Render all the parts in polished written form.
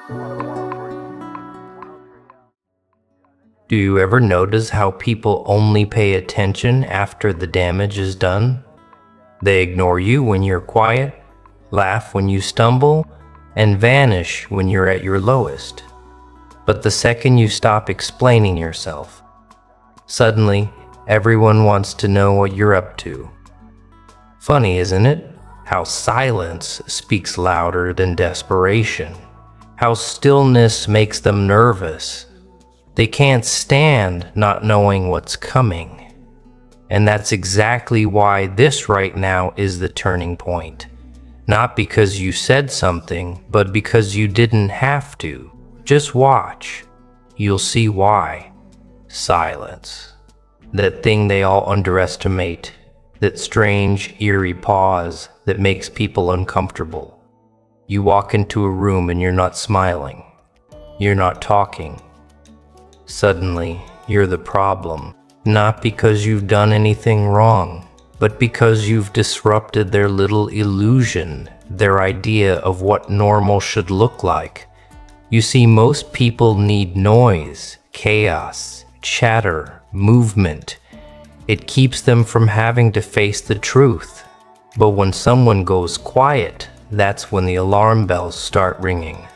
Do you ever notice how people only pay attention after the damage is done? They ignore you when you're quiet, laugh when you stumble, and vanish when you're at your lowest. But the second you stop explaining yourself, suddenly everyone wants to know what you're up to. Funny, isn't it? How silence speaks louder than desperation. How stillness makes them nervous. They can't stand not knowing what's coming. And that's exactly why this right now is the turning point. Not because you said something, but because you didn't have to. Just watch. You'll see why. Silence. That thing they all underestimate. That strange, eerie pause that makes people uncomfortable. You walk into a room and you're not smiling. You're not talking. Suddenly, you're the problem. Not because you've done anything wrong, but because you've disrupted their little illusion, their idea of what normal should look like. You see, most people need noise, chaos, chatter, movement. It keeps them from having to face the truth. But when someone goes quiet, that's when the alarm bells start ringing.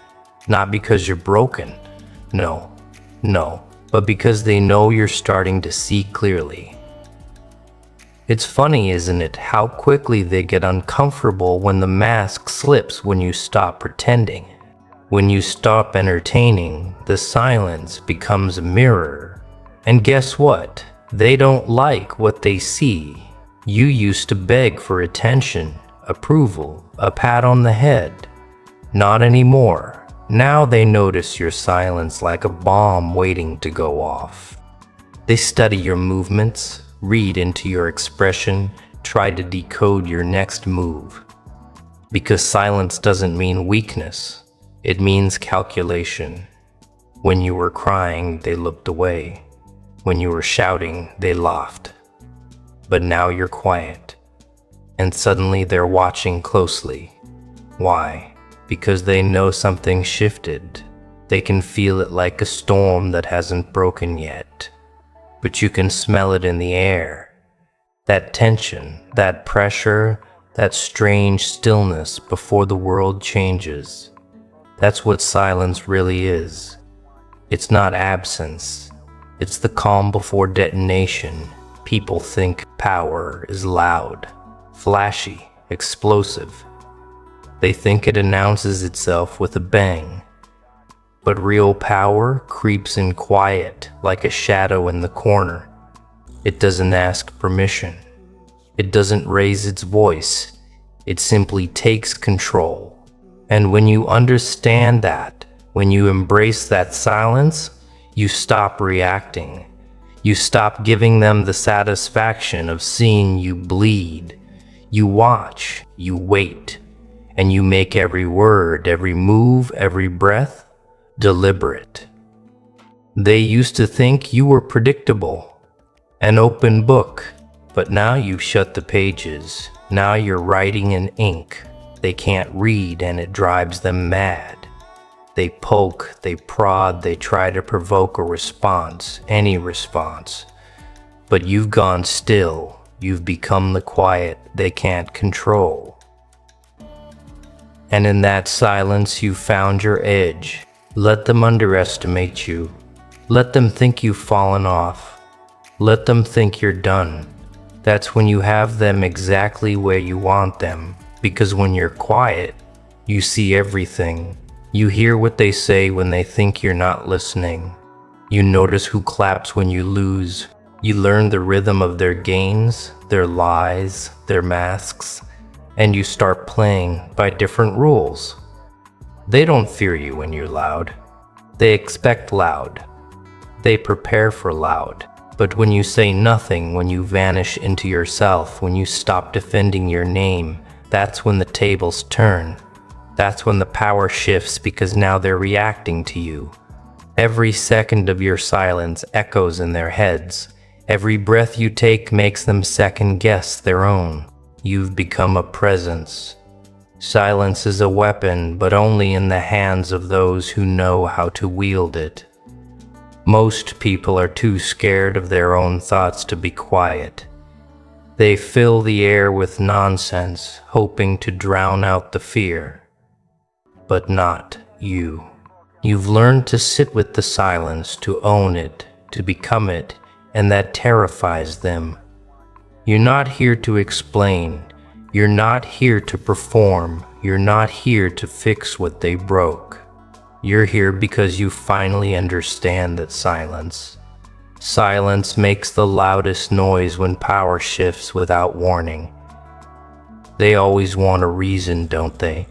Not because you're broken. No. But because they know you're starting to see clearly. It's funny, isn't it, how quickly they get uncomfortable when the mask slips when you stop pretending. When you stop entertaining, the silence becomes a mirror. And guess what? They don't like what they see. You used to beg for attention, approval, a pat on the head. Not anymore. Now they notice your silence like a bomb waiting to go off. They study your movements, read into your expression, try to decode your next move. Because silence doesn't mean weakness. It means calculation. When you were crying, they looked away. When you were shouting, they laughed. But now you're quiet. And suddenly they're watching closely. Why? Because they know something shifted. They can feel it like a storm that hasn't broken yet. But you can smell it in the air. That tension, that pressure, that strange stillness before the world changes. That's what silence really is. It's not absence. It's the calm before detonation. People think power is loud, flashy, explosive. They think it announces itself with a bang. But real power creeps in quiet, like a shadow in the corner. It doesn't ask permission. It doesn't raise its voice. It simply takes control. And when you understand that, when you embrace that silence, you stop reacting. You stop giving them the satisfaction of seeing you bleed. You watch, you wait, and you make every word, every move, every breath deliberate. They used to think you were predictable, an open book, but now you've shut the pages. Now you're writing in ink. They can't read and it drives them mad. They poke, they prod, they try to provoke a response, any response. But you've gone still. You've become the quiet they can't control. And in that silence you found your edge. Let them underestimate you. Let them think you've fallen off. Let them think you're done. That's when you have them exactly where you want them. Because when you're quiet, you see everything. You hear what they say when they think you're not listening. You notice who claps when you lose. You learn the rhythm of their gains, their lies, their masks, and you start playing by different rules. They don't fear you when you're loud. They expect loud. They prepare for loud. But when you say nothing, when you vanish into yourself, when you stop defending your name, that's when the tables turn. That's when the power shifts because now they're reacting to you. Every second of your silence echoes in their heads. Every breath you take makes them second guess their own. You've become a presence. Silence is a weapon, but only in the hands of those who know how to wield it. Most people are too scared of their own thoughts to be quiet. They fill the air with nonsense, hoping to drown out the fear. But not you. You've learned to sit with the silence, to own it, to become it, and that terrifies them. You're not here to explain. You're not here to perform. You're not here to fix what they broke. You're here because you finally understand that silence makes the loudest noise when power shifts without warning. They always want a reason, don't they?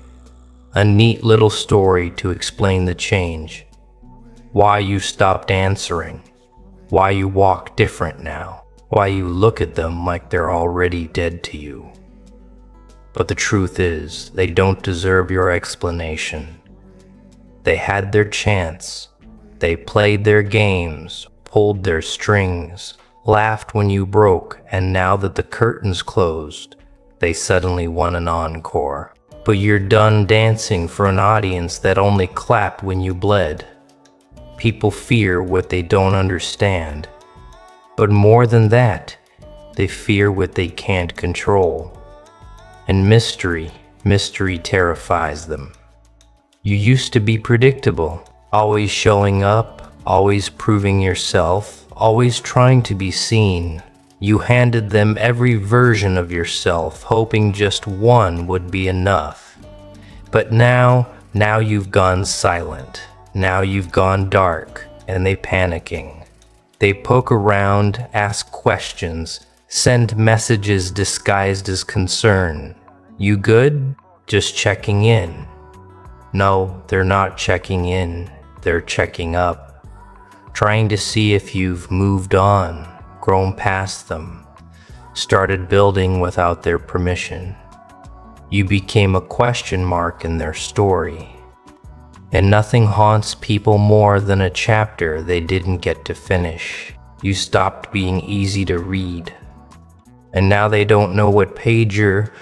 A neat little story to explain the change. Why you stopped answering. Why you walk different now. Why you look at them like they're already dead to you. But the truth is, they don't deserve your explanation. They had their chance. They played their games, pulled their strings, laughed when you broke, and now that the curtain's closed, they suddenly want an encore. But you're done dancing for an audience that only clapped when you bled. People fear what they don't understand. But more than that, they fear what they can't control. And mystery terrifies them. You used to be predictable, always showing up, always proving yourself, always trying to be seen. You handed them every version of yourself, hoping just one would be enough. But now you've gone silent. Now you've gone dark, and they panicking. They poke around, ask questions, send messages disguised as concern. You good? Just checking in. No, they're not checking in. They're checking up. Trying to see if you've moved on, grown past them, started building without their permission. You became a question mark in their story. And nothing haunts people more than a chapter they didn't get to finish. You stopped being easy to read. And now they don't know what page you're,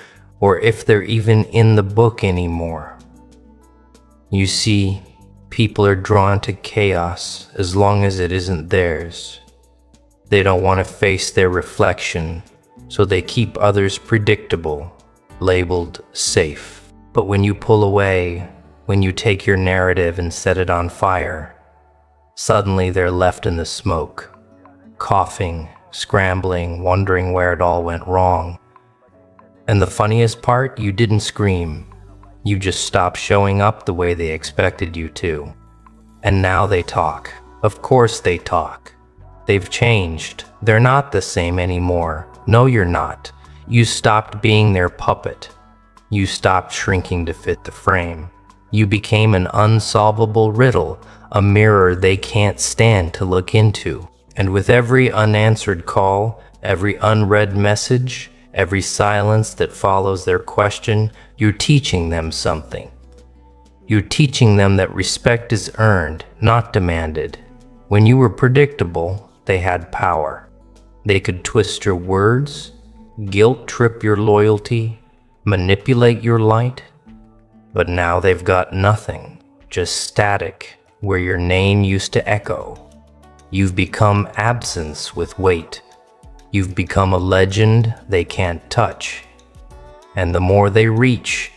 or if they're even in the book anymore. You see, people are drawn to chaos as long as it isn't theirs. They don't want to face their reflection, so they keep others predictable, labeled safe. But when you pull away, when you take your narrative and set it on fire, suddenly they're left in the smoke, coughing, scrambling, wondering where it all went wrong. And the funniest part, you didn't scream. You just stopped showing up the way they expected you to. And now they talk. Of course they talk. They've changed. They're not the same anymore. No, you're not. You stopped being their puppet. You stopped shrinking to fit the frame. You became an unsolvable riddle, a mirror they can't stand to look into. And with every unanswered call, every unread message, every silence that follows their question, you're teaching them something. You're teaching them that respect is earned, not demanded. When you were predictable, they had power. They could twist your words, guilt trip your loyalty, manipulate your light. But now they've got nothing, just static where your name used to echo. You've become absence with weight. You've become a legend they can't touch. And the more they reach,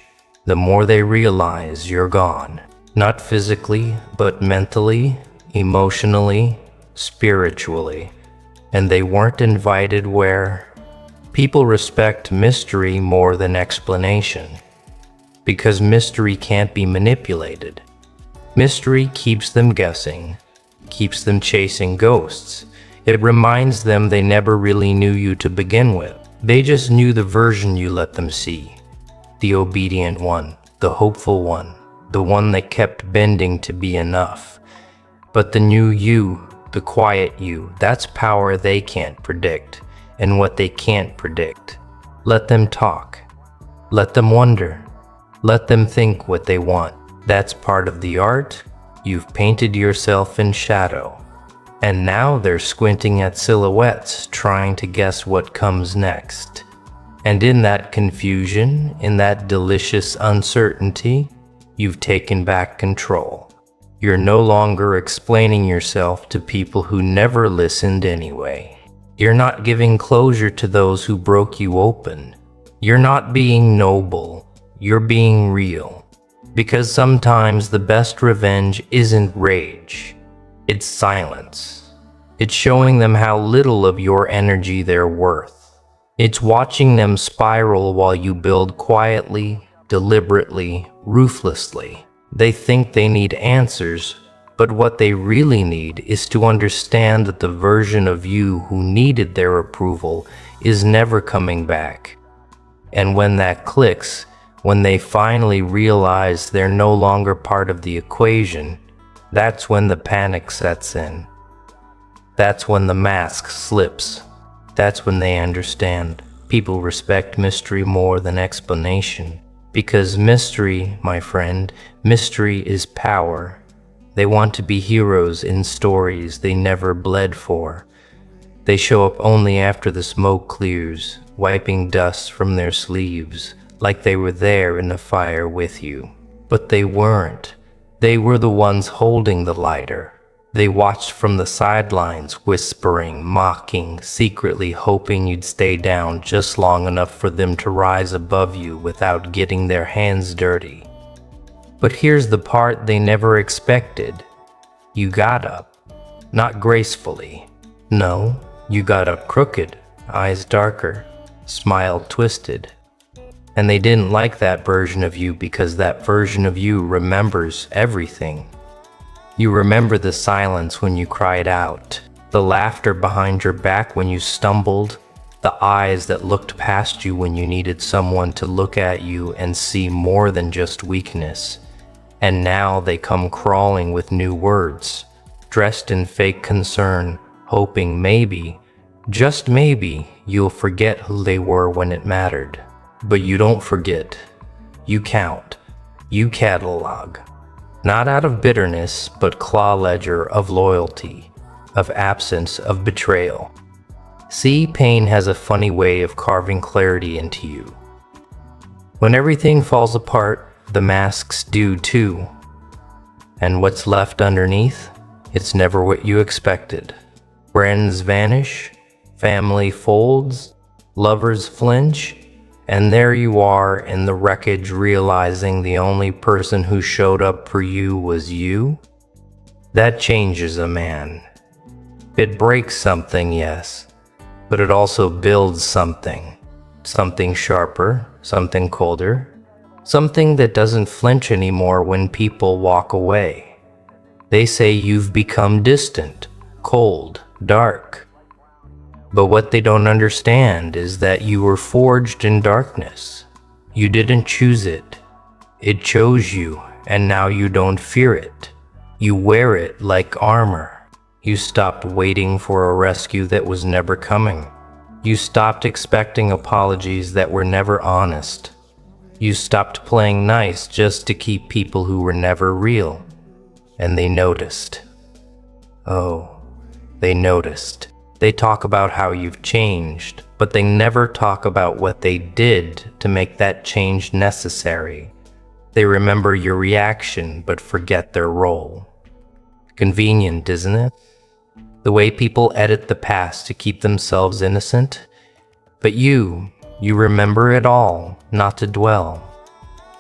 the more they realize you're gone. Not physically, but mentally, emotionally, spiritually. And they weren't invited where people respect mystery more than explanation. Because mystery can't be manipulated. Mystery keeps them guessing, keeps them chasing ghosts. It reminds them they never really knew you to begin with. They just knew the version you let them see. The obedient one, the hopeful one, the one that kept bending to be enough. But the new you, the quiet you, that's power they can't predict, and what they can't predict. Let them talk. Let them wonder. Let them think what they want. That's part of the art. You've painted yourself in shadow. And now they're squinting at silhouettes, trying to guess what comes next. And in that confusion, in that delicious uncertainty, you've taken back control. You're no longer explaining yourself to people who never listened anyway. You're not giving closure to those who broke you open. You're not being noble, you're being real. Because sometimes the best revenge isn't rage, it's silence. It's showing them how little of your energy they're worth. It's watching them spiral while you build quietly, deliberately, ruthlessly. They think they need answers, but what they really need is to understand that the version of you who needed their approval is never coming back. And when that clicks, when they finally realize they're no longer part of the equation, that's when the panic sets in. That's when the mask slips. That's when they understand. People respect mystery more than explanation. Because mystery, my friend, mystery is power. They want to be heroes in stories they never bled for. They show up only after the smoke clears, wiping dust from their sleeves, like they were there in the fire with you. But they weren't. They were the ones holding the lighter. They watched from the sidelines, whispering, mocking, secretly hoping you'd stay down just long enough for them to rise above you without getting their hands dirty. But here's the part they never expected. You got up. Not gracefully. No, you got up crooked, eyes darker, smile twisted. And they didn't like that version of you because that version of you remembers everything. You remember the silence when you cried out, the laughter behind your back when you stumbled, the eyes that looked past you when you needed someone to look at you and see more than just weakness. And now they come crawling with new words, dressed in fake concern, hoping maybe, just maybe, you'll forget who they were when it mattered. But you don't forget. You count. You catalog. Not out of bitterness, but claw ledger of loyalty, of absence, of betrayal. See, pain has a funny way of carving clarity into you. When everything falls apart, the masks do too. And what's left underneath? It's never what you expected. Friends vanish, family folds, lovers flinch, and there you are in the wreckage realizing the only person who showed up for you was you. That changes a man. It breaks something, yes, but it also builds something. Something sharper, something colder, something that doesn't flinch anymore when people walk away. They say you've become distant, cold, dark. But what they don't understand is that you were forged in darkness. You didn't choose it. It chose you, and now you don't fear it. You wear it like armor. You stopped waiting for a rescue that was never coming. You stopped expecting apologies that were never honest. You stopped playing nice just to keep people who were never real. And they noticed. Oh, they noticed. They talk about how you've changed, but they never talk about what they did to make that change necessary. They remember your reaction, but forget their role. Convenient, isn't it? The way people edit the past to keep themselves innocent. But you remember it all, not to dwell.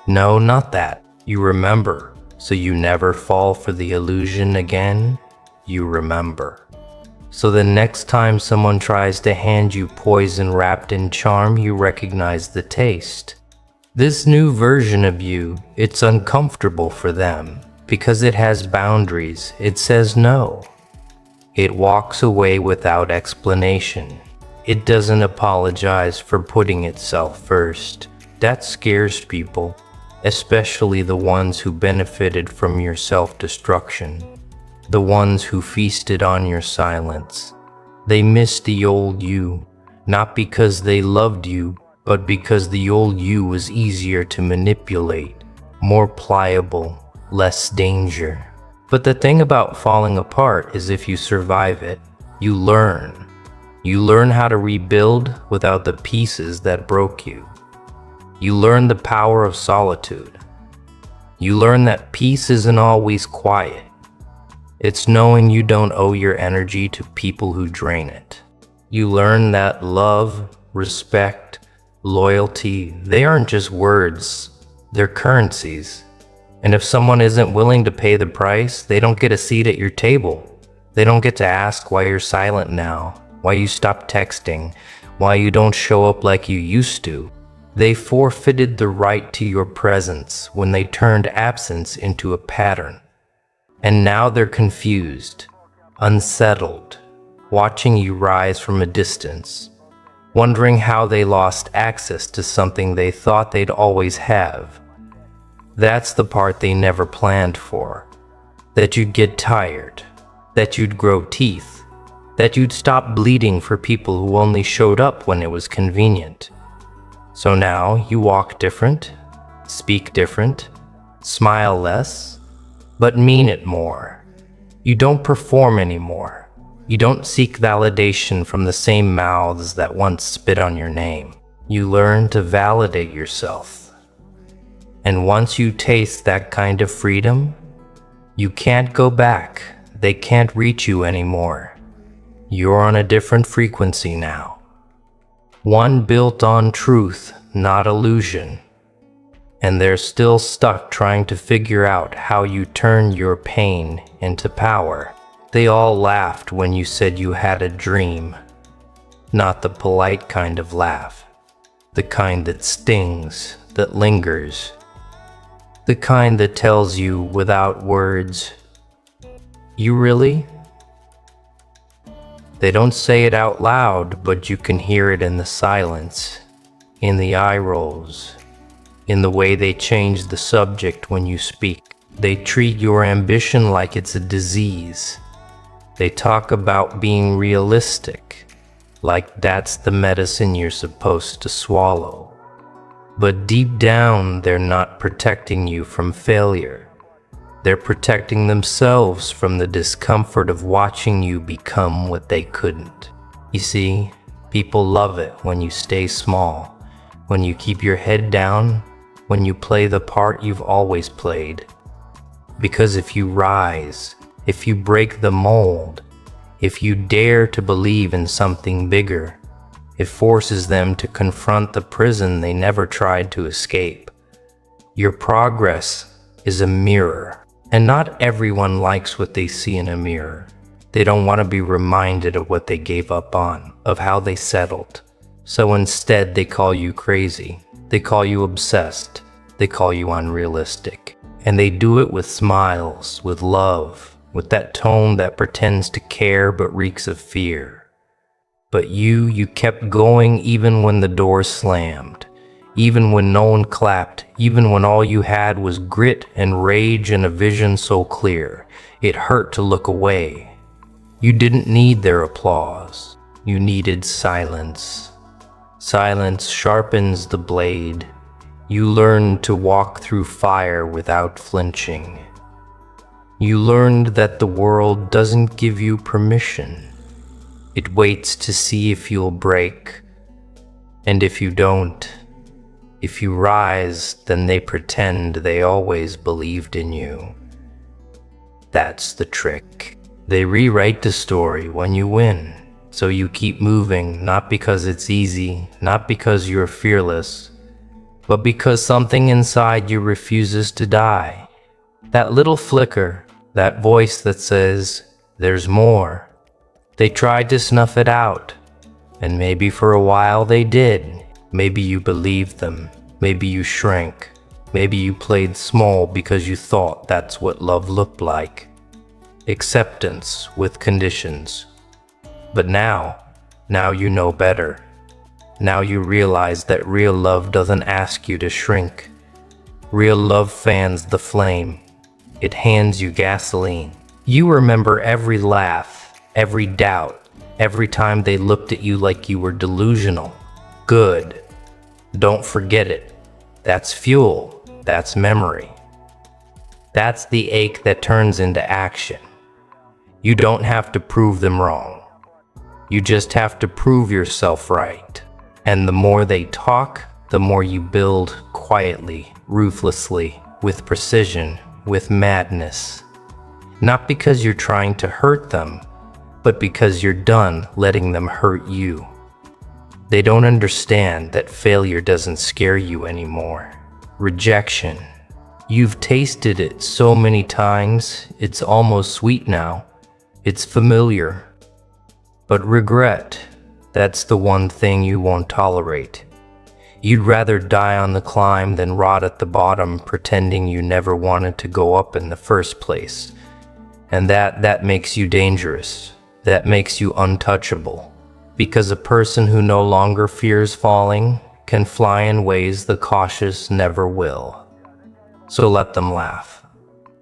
No, not that. You remember, so you never fall for the illusion again. You remember. So the next time someone tries to hand you poison wrapped in charm, you recognize the taste. This new version of you, it's uncomfortable for them because it has boundaries. It says no. It walks away without explanation. It doesn't apologize for putting itself first. That scares people, especially the ones who benefited from your self-destruction. The ones who feasted on your silence. They miss the old you, not because they loved you, but because the old you was easier to manipulate, more pliable, less danger. But the thing about falling apart is if you survive it, you learn. You learn how to rebuild without the pieces that broke you. You learn the power of solitude. You learn that peace isn't always quiet. It's knowing you don't owe your energy to people who drain it. You learn that love, respect, loyalty, they aren't just words, they're currencies. And if someone isn't willing to pay the price, they don't get a seat at your table. They don't get to ask why you're silent now, why you stopped texting, why you don't show up like you used to. They forfeited the right to your presence when they turned absence into a pattern. And now they're confused, unsettled, watching you rise from a distance, wondering how they lost access to something they thought they'd always have. That's the part they never planned for. That you'd get tired, that you'd grow teeth, that you'd stop bleeding for people who only showed up when it was convenient. So now you walk different, speak different, smile less, but mean it more. You don't perform anymore. You don't seek validation from the same mouths that once spit on your name. You learn to validate yourself. And once you taste that kind of freedom, you can't go back. They can't reach you anymore. You're on a different frequency now. One built on truth, not illusion. And they're still stuck trying to figure out how you turn your pain into power. They all laughed when you said you had a dream. Not the polite kind of laugh. The kind that stings, that lingers. The kind that tells you without words, "You really?" They don't say it out loud, but you can hear it in the silence, in the eye rolls, in the way they change the subject when you speak. They treat your ambition like it's a disease. They talk about being realistic, like that's the medicine you're supposed to swallow. But deep down, they're not protecting you from failure. They're protecting themselves from the discomfort of watching you become what they couldn't. You see, people love it when you stay small, when you keep your head down, when you play the part you've always played. Because if you rise, if you break the mold, if you dare to believe in something bigger, it forces them to confront the prison they never tried to escape. Your progress is a mirror, and not everyone likes what they see in a mirror. They don't want to be reminded of what they gave up on, of how they settled. So instead, they call you crazy. They call you obsessed. They call you unrealistic. And they do it with smiles, with love, with that tone that pretends to care but reeks of fear. But you kept going even when the door slammed, even when no one clapped, even when all you had was grit and rage and a vision so clear, it hurt to look away. You didn't need their applause. You needed silence. Silence sharpens the blade. You learned to walk through fire without flinching. You learned that the world doesn't give you permission. It waits to see if you'll break. And if you don't, if you rise, then they pretend they always believed in you. That's the trick. They rewrite the story when you win. So you keep moving, not because it's easy, not because you're fearless, but because something inside you refuses to die. That little flicker, that voice that says, "There's more." They tried to snuff it out, and maybe for a while they did. Maybe you believed them, maybe you shrank, maybe you played small because you thought that's what love looked like. Acceptance with conditions. But now you know better. Now you realize that real love doesn't ask you to shrink. Real love fans the flame. It hands you gasoline. You remember every laugh, every doubt, every time they looked at you like you were delusional. Good. Don't forget it. That's fuel. That's memory. That's the ache that turns into action. You don't have to prove them wrong. You just have to prove yourself right. And the more they talk, the more you build quietly, ruthlessly, with precision, with madness. Not because you're trying to hurt them, but because you're done letting them hurt you. They don't understand that failure doesn't scare you anymore. Rejection. You've tasted it so many times, it's almost sweet now. It's familiar. But regret, that's the one thing you won't tolerate. You'd rather die on the climb than rot at the bottom pretending you never wanted to go up in the first place. And that makes you dangerous. That makes you untouchable. Because a person who no longer fears falling can fly in ways the cautious never will. So let them laugh.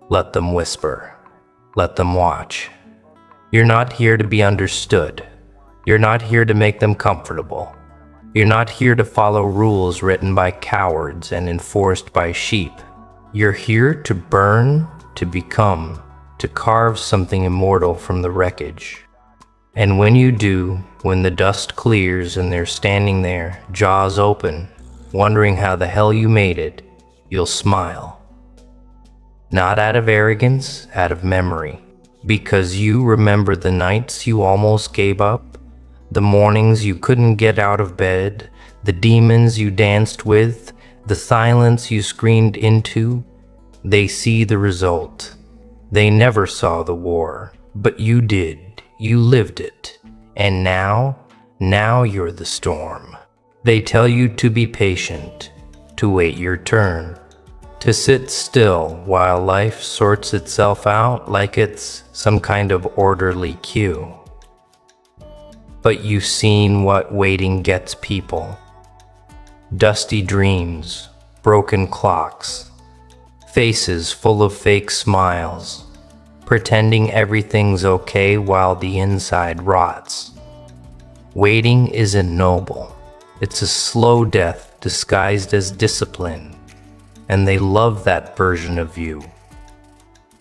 Let them whisper. Let them watch. You're not here to be understood. You're not here to make them comfortable. You're not here to follow rules written by cowards and enforced by sheep. You're here to burn, to become, to carve something immortal from the wreckage. And when you do, when the dust clears and they're standing there, jaws open, wondering how the hell you made it, you'll smile. Not out of arrogance, out of memory. Because you remember the nights you almost gave up, the mornings you couldn't get out of bed, the demons you danced with, the silence you screamed into. They see the result. They never saw the war, but you did. You lived it. And now you're the storm. They tell you to be patient, to wait your turn, to sit still while life sorts itself out like it's some kind of orderly queue. But you've seen what waiting gets people. Dusty dreams, broken clocks, faces full of fake smiles, pretending everything's okay while the inside rots. Waiting isn't noble. It's a slow death disguised as discipline, and they love that version of you.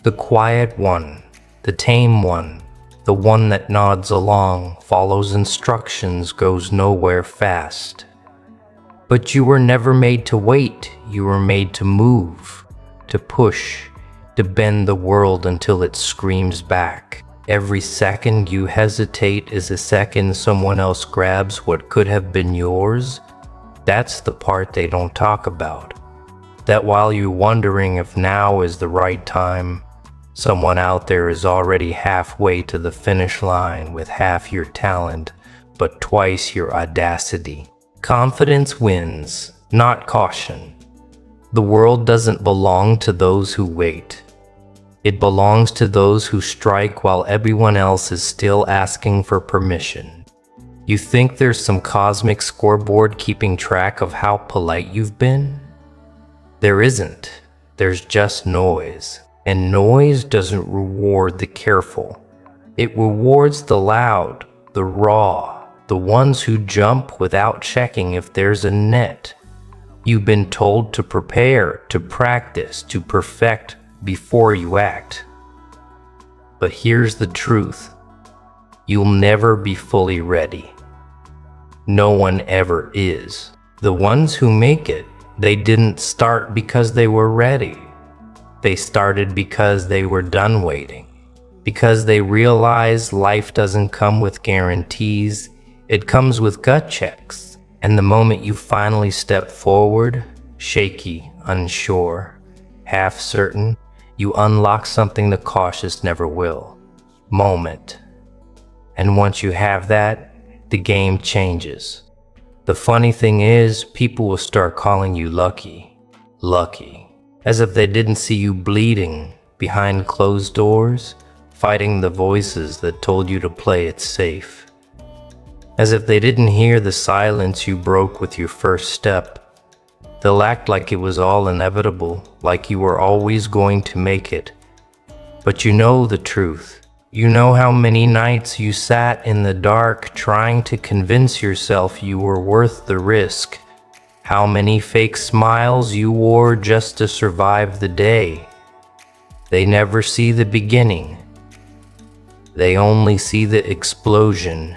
The quiet one, the tame one, the one that nods along, follows instructions, goes nowhere fast. But you were never made to wait. You were made to move, to push, to bend the world until it screams back. Every second you hesitate is a second someone else grabs what could have been yours. That's the part they don't talk about. That while you're wondering if now is the right time, someone out there is already halfway to the finish line with half your talent, but twice your audacity. Confidence wins, not caution. The world doesn't belong to those who wait. It belongs to those who strike while everyone else is still asking for permission. You think there's some cosmic scoreboard keeping track of how polite you've been? There isn't. There's just noise. And noise doesn't reward the careful. It rewards the loud, the raw, the ones who jump without checking if there's a net. You've been told to prepare, to practice, to perfect before you act. But here's the truth. You'll never be fully ready. No one ever is. The ones who make it, they didn't start because they were ready. They started because they were done waiting. Because they realized life doesn't come with guarantees, it comes with gut checks. And the moment you finally step forward, shaky, unsure, half certain, you unlock something the cautious never will. Moment. And once you have that, the game changes. The funny thing is, people will start calling you lucky. Lucky. As if they didn't see you bleeding behind closed doors, fighting the voices that told you to play it safe. As if they didn't hear the silence you broke with your first step. They'll act like it was all inevitable, like you were always going to make it. But you know the truth. You know how many nights you sat in the dark trying to convince yourself you were worth the risk. How many fake smiles you wore just to survive the day. They never see the beginning. They only see the explosion.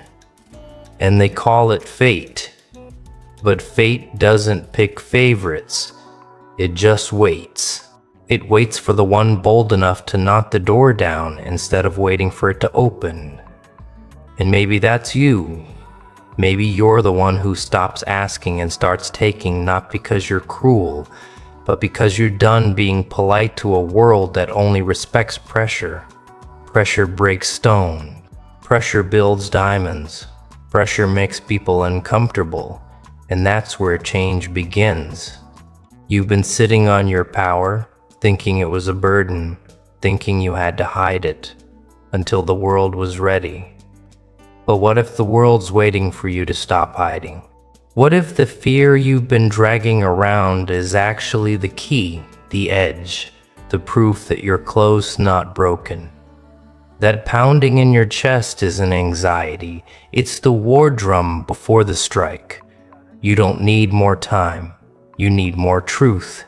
and they call it fate. But fate doesn't pick favorites. It just waits. It waits for the one bold enough to knock the door down instead of waiting for it to open. And maybe that's you. Maybe you're the one who stops asking and starts taking, not because you're cruel, but because you're done being polite to a world that only respects pressure. Pressure breaks stone. Pressure builds diamonds. Pressure makes people uncomfortable. And that's where change begins. You've been sitting on your power, thinking it was a burden, thinking you had to hide it, until the world was ready. But what if the world's waiting for you to stop hiding? What if the fear you've been dragging around is actually the key, the edge, the proof that you're close, not broken? That pounding in your chest isn't anxiety, it's the war drum before the strike. You don't need more time, you need more truth.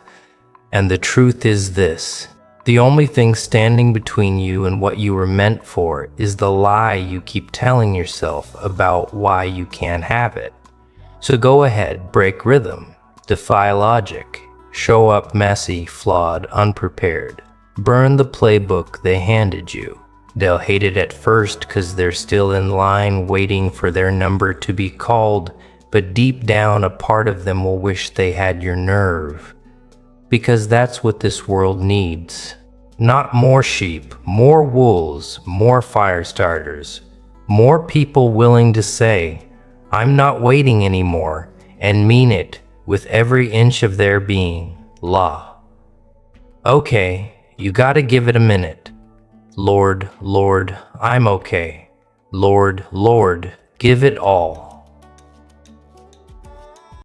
And the truth is this: the only thing standing between you and what you were meant for is the lie you keep telling yourself about why you can't have it. So go ahead, break rhythm, defy logic, show up messy, flawed, unprepared. Burn the playbook they handed you. They'll hate it at first because they're still in line waiting for their number to be called, but deep down a part of them will wish they had your nerve. Because that's what this world needs. Not more sheep, more wolves, more fire starters. More people willing to say, I'm not waiting anymore, and mean it with every inch of their being. La. Okay, you gotta give it a minute. Lord, Lord, I'm okay. Lord, Lord, give it all.